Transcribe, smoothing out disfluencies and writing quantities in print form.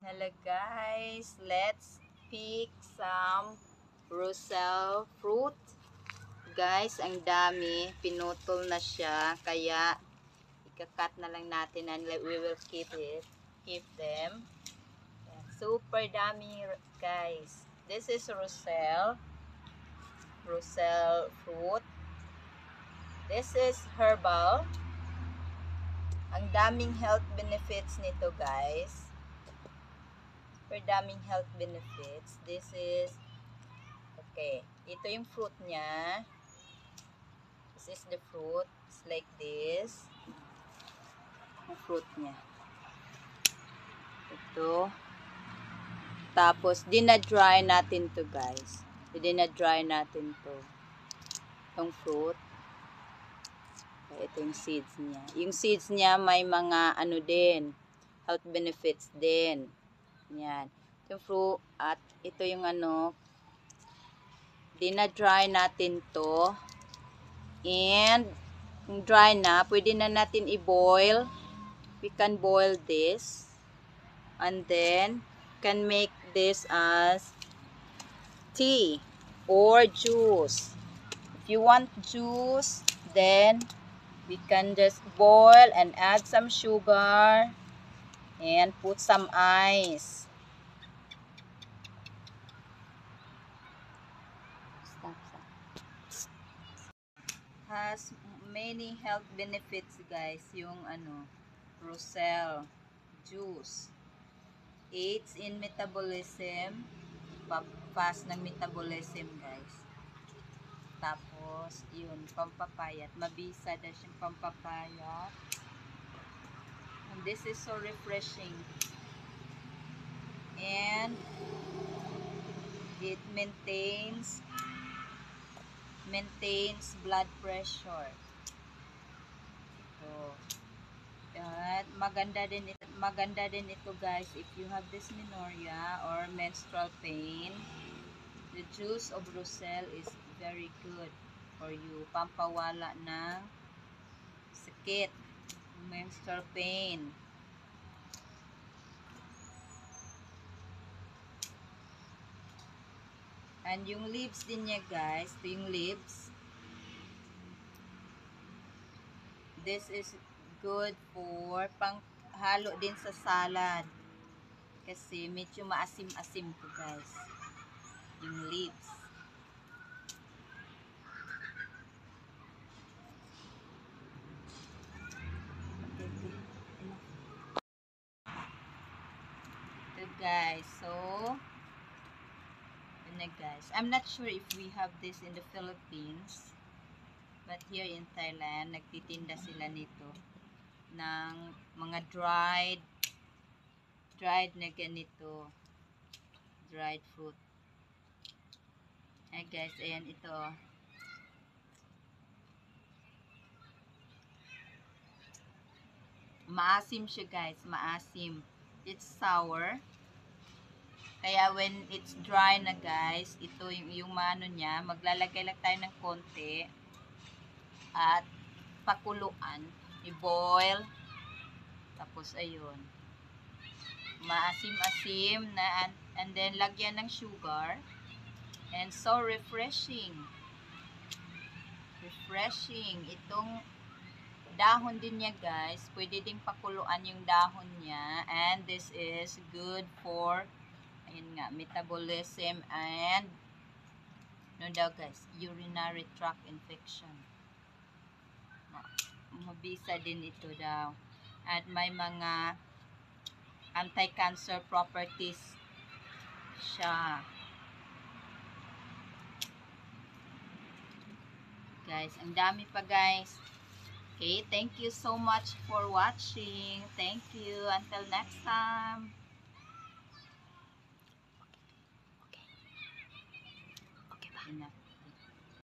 Hello guys, let's pick some Russell fruit. Guys, ang dami, pinutol na siya, kaya ikakat na lang natin and we will keep them. Super dami guys. This is Russell fruit. This is herbal. Ang daming health benefits nito guys. Super daming health benefits. This is okay, ito yung fruit niya. This is the fruit. It's like this. Yung fruit niya. Ito. Tapos, dinadry natin to guys. Dinadry natin to. Itong fruit. Ito yung seeds niya. Yung seeds niya may mga ano din. Health benefits din. Yan. Yung fruit. At ito yung ano. Dinadry natin to. And kung dry na, pwede na natin i-boil. We can boil this. And then, can make this as tea or juice. If you want juice, then we can just boil and add some sugar and put some ice. Has many health benefits guys, yung ano, Russell juice. Aids in metabolism, fast ng metabolism guys. Tapos, yun, pampapayat. Mabisa daw siyang pampapayat. And this is so refreshing. And it maintains blood pressure. So, at maganda din ito guys if you have dysmenorrhea or menstrual pain. The juice of Russell is very good for you. Pampawala ng sakit, menstrual pain. And yung leaves din niya guys, ito yung leaves. This is good for panghalo din sa salad. Kasi medyo maasim-asim to guys. Yung leaves. Ito guys, so guys, I'm not sure if we have this in the Philippines, but here in Thailand nagtitinda sila nito ng mga dried na ganito, dried fruit. Ay guys, ayan ito. Maasim siya guys, maasim. It's sour. Kaya when it's dry na guys, ito yung mano niya, maglalagay lang tayo ng konti at pakuluan, i-boil. Tapos ayun. Maasim-asim na and then lagyan ng sugar. And so refreshing. Refreshing. Itong dahon din niya guys, pwede ding pakuluan yung dahon niya. And this is good for ayun nga, metabolism and no daw guys, urinary tract infection. Mabisa din ito daw. At may mga anti-cancer properties siya. Guys, ang dami pa guys. Okay, thank you so much for watching. Thank you. Until next time. Okay ba? Enough.